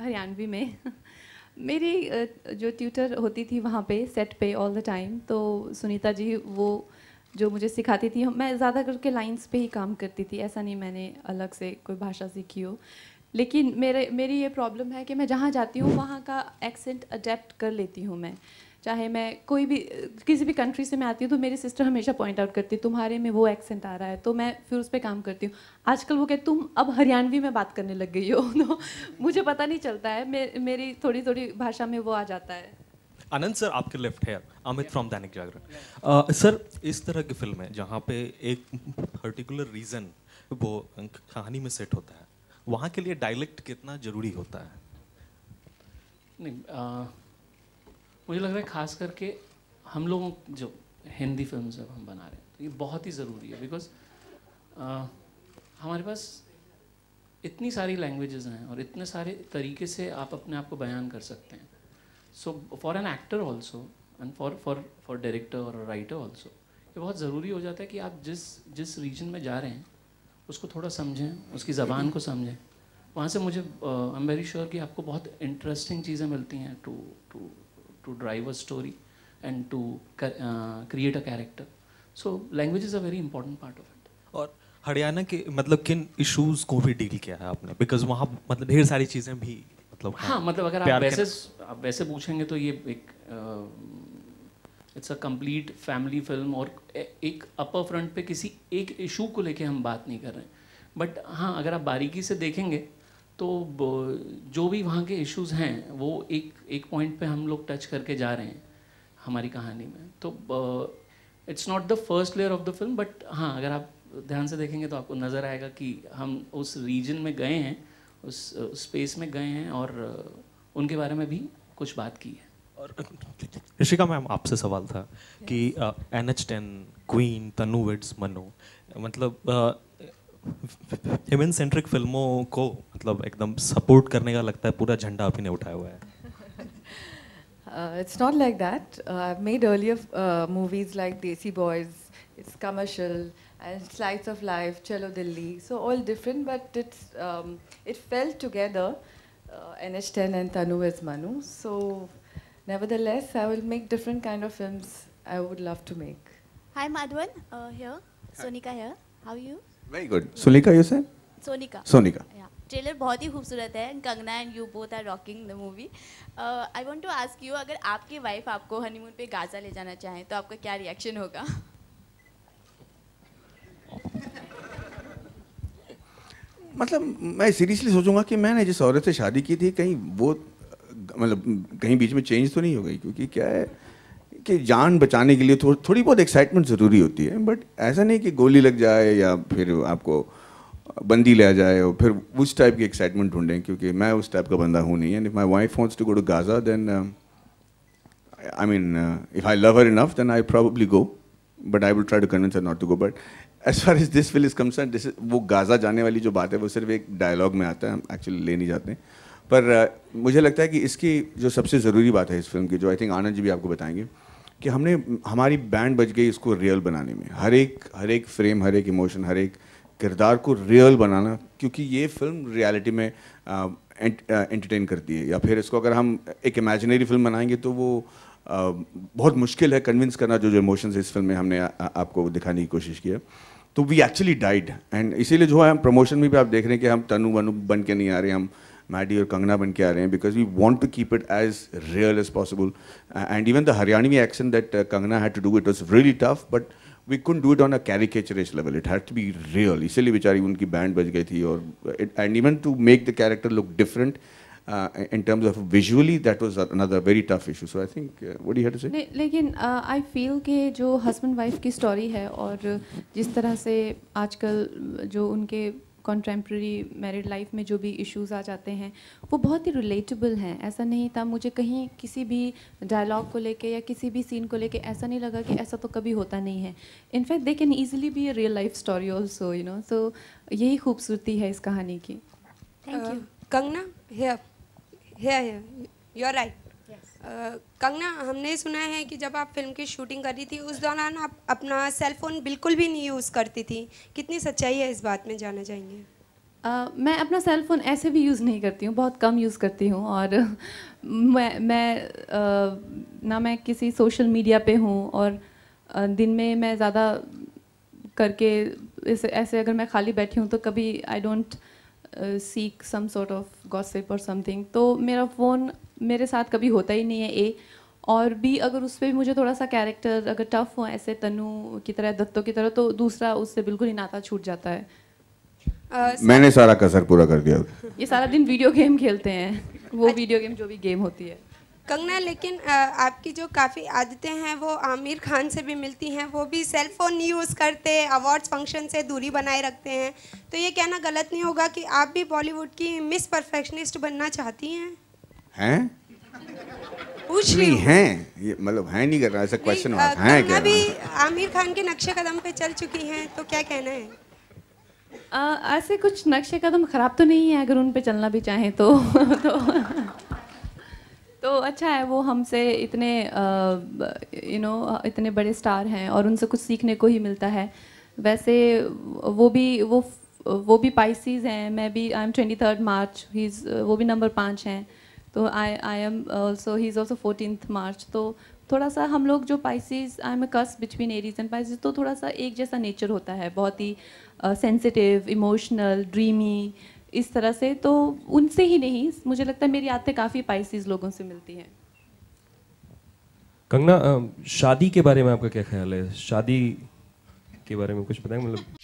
हरियाणवी में मेरी जो ट्यूटर होती थी वहाँ पे सेट पे ऑल द टाइम, तो सुनीता जी वो जो मुझे सिखाती थी, मैं ज़्यादा करके लाइंस पे ही काम करती थी, ऐसा नहीं मैंने अलग से कोई भाषा सीखी हो। लेकिन मेरी ये प्रॉब्लम है कि मैं जहाँ जाती हूँ वहाँ का एक्सेंट अडेप्ट कर लेती हूँ मैं, चाहे मैं कोई भी किसी भी कंट्री से मैं आती हूँ तो मेरी सिस्टर हमेशा पॉइंट आउट करती है तुम्हारे में वो एक्सेंट आ रहा है, तो मैं फिर उस पर काम करती हूँ। आजकल वो कहते तुम अब हरियाणवी में बात करने लग गई हो तो मुझे पता नहीं चलता है, मेरी थोड़ी थोड़ी भाषा में वो आ जाता है। आनंद सर आपके लेफ्ट है, अमित फ्रॉम दैनिक जागरण। सर इस तरह की फिल्म है जहाँ पे एक पर्टिकुलर रीज़न वो कहानी में सेट होता है, वहाँ के लिए डायलेक्ट कितना ज़रूरी होता है? नहीं, मुझे लग रहा है खास करके हम लोगों जो हिंदी फिल्म जब हम बना रहे हैं तो ये बहुत ही ज़रूरी है, बिकॉज हमारे पास इतनी सारी लैंग्वेजेस हैं और इतने सारे तरीके से आप अपने आप को बयान कर सकते हैं. So for an actor also and for director और राइटर ऑल्सो ये बहुत ज़रूरी हो जाता है कि आप जिस रीजन में जा रहे हैं उसको थोड़ा समझें, उसकी ज़बान को समझें. वहाँ से मुझे आई एम वेरी श्योर कि आपको बहुत इंटरेस्टिंग चीज़ें मिलती हैं to drive a story and to create a character. So language is a very important part of it. और हरियाणा के मतलब किन इश्यूज को भी डील किया है आपने, बिकॉज वहाँ मतलब ढेर सारी चीज़ें भी मतलब हाँ, मतलब अगर आप वैसे पूछेंगे तो ये एक it's a complete family film और एक अपर फ्रंट पे किसी एक इशू को लेके हम बात नहीं कर रहे हैं. बट हाँ, अगर आप बारीकी से देखेंगे तो जो भी वहाँ के इश्यूज हैं वो एक पॉइंट पे हम लोग टच करके जा रहे हैं हमारी कहानी में. तो it's not the first layer of the film, but हाँ, अगर आप ध्यान से देखेंगे तो आपको नज़र आएगा कि हम उस रीजन में गए हैं, उस स्पेस में गए हैं और उनके बारे में भी कुछ बात की है. और ऋषिका मैम आपसे सवाल था कि NH10, क्वीन, तनु वेड्स मनु, मतलब ह्यूमन सेंट्रिक फिल्मों को मतलब एकदम सपोर्ट करने का लगता है पूरा झंडा आपने उठाया हुआ है. It's not like that. I've made earlier movies like Desi Boys, it's commercial, and Slice of Life, Chalo Dilli, so all different, but it fell together, NH10 and Tanu is Manu. So nevertheless, I will make different kind of films I would love to make. Hi Madhavan, here. Sonika here. How are you? Very good. Sulika, you said? Sonika. Sonika. Yeah. Trailer बहुत ही खूबसूरत है. Kangana and you both are rocking the movie. I want to ask you, अगर आपकी wife आपको honeymoon पे Gaza ले जाना चाहे तो आपका क्या रिएक्शन होगा? मतलब मैं सीरियसली सोचूंगा कि मैंने जिस औरत से शादी की थी कहीं वो मतलब कहीं बीच में चेंज तो नहीं हो गई, क्योंकि क्या है कि जान बचाने के लिए थोड़ी बहुत एक्साइटमेंट ज़रूरी होती है, बट ऐसा नहीं कि गोली लग जाए या फिर आपको बंदी ले जाए और फिर उस टाइप की एक्साइटमेंट ढूंढें, क्योंकि मैं उस टाइप का बंदा हूँ नहीं. And if my wife wants to go to Gaza then I mean if I love her enough then I probably go, but I will try to convince her not to go. But as far as this film is concern, this वो Gaza जाने वाली जो बात है वो सिर्फ एक dialogue में आता है, हम एक्चुअली ले नहीं जाते. पर मुझे लगता है कि इसकी जो सबसे ज़रूरी बात है इस फिल्म की, जो आई थिंक आनंद जी भी आपको बताएंगे, कि हमने हमारी बैंड बज गई इसको रियल बनाने में. हर एक फ्रेम, हर एक इमोशन, हर एक किरदार को रियल बनाना, क्योंकि ये फिल्म रियलिटी में एंटरटेन करती है. या फिर इसको अगर हम एक इमेजिनरी फिल्म बनाएंगे तो वो बहुत मुश्किल है कन्विंस करना जो इमोशंस इस फिल्म में हमने आपको दिखाने की कोशिश की है. तो वी एक्चुअली डाइड, एंड इसीलिए जो है हम प्रमोशन में भी आप देख रहे हैं कि हम तनु वनु बन के नहीं आ रहे, हम मैडी और कंगना बन के आ रहे हैं, because we want to keep it as real as possible. And even the Haryanvi accent that Kangana had to do, it was really tough, but we couldn't do it on a caricaturist level. It had to be real. इसीलिए बेचारी उनकी band बज गई थी. और and even to make the character look different in terms of visually, that was another very tough issue. So I think what do you have to say? लेकिन I feel कि जो husband wife की story है और जिस तरह से आजकल जो उनके कॉन्टेम्प्रेरी मैरिड लाइफ में जो भी इश्यूज आ जाते हैं वो बहुत ही रिलेटेबल हैं. ऐसा नहीं था मुझे कहीं किसी भी डायलॉग को लेके या किसी भी सीन को लेके ऐसा नहीं लगा कि ऐसा तो कभी होता नहीं है. In fact they can easily be a real life story also, you know. So यही खूबसूरती है इस कहानी की. Thank you. Kangana, here you are right. Kangana, हमने सुना है कि जब आप फिल्म की शूटिंग कर रही थी उस दौरान आप अपना सेल फोन बिल्कुल भी नहीं यूज़ करती थी. कितनी सच्चाई है इस बात में, जानना चाहेंगे? मैं अपना सेल फ़ोन ऐसे भी यूज़ नहीं करती हूँ, बहुत कम यूज़ करती हूँ। और ना मैं किसी सोशल मीडिया पे हूँ, और दिन में मैं ज़्यादा करके ऐसे अगर मैं खाली बैठी हूँ तो कभी I don't seek some sort of gossip और समथिंग। तो मेरा फ़ोन मेरे साथ कभी होता ही नहीं है, ए। और बी, अगर उस पर भी मुझे थोड़ा सा कैरेक्टर अगर टफ हो, ऐसे तनु की तरह, दत्तों की तरह, तो दूसरा उससे बिल्कुल ही नाता छूट जाता है। मैंने सारा कसर पूरा कर दिया। ये सारा दिन वीडियो गेम खेलते हैं, वो वीडियो गेम जो भी गेम होती है। कंगना, लेकिन आपकी जो काफ़ी आदतें हैं वो आमिर खान से भी मिलती हैं। वो भी सेल फोन नहीं यूज़ करते, अवार्ड्स फंक्शन से दूरी बनाए रखते हैं। तो ये कहना गलत नहीं होगा कि आप भी बॉलीवुड की मिस परफेक्शनिस्ट बनना चाहती हैं? हैं? पूछ नहीं रही हैं, ये मतलब है नहीं कर रहा, ऐसा क्वेश्चन है क्या? कंगना भी आमिर खान के नक्शे कदम पे चल चुकी हैं, तो क्या कहना है? ऐसे कुछ नक्शे कदम ख़राब तो नहीं है, अगर उन पे चलना भी चाहें तो तो अच्छा है। वो हमसे इतने इतने बड़े स्टार हैं और उनसे कुछ सीखने को ही मिलता है। वैसे वो भी पाइसीज़ हैं, मैं भी, आई एम 23 मार्च, वो भी नंबर 5 हैं। तो I am also, he is also 14 March. तो थोड़ा सा हम लोग जो Pisces, I am a cusp between Aries and Pisces, तो थोड़ा सा एक जैसा नेचर होता है, बहुत ही सेंसिटिव, इमोशनल, ड्रीमी, इस तरह से। तो उनसे ही नहीं, मुझे लगता है मेरी आदतें काफ़ी पाइसीज़ लोगों से मिलती हैं। कंगना, शादी के बारे में आपका क्या ख्याल है? शादी के बारे में कुछ बताएं, मतलब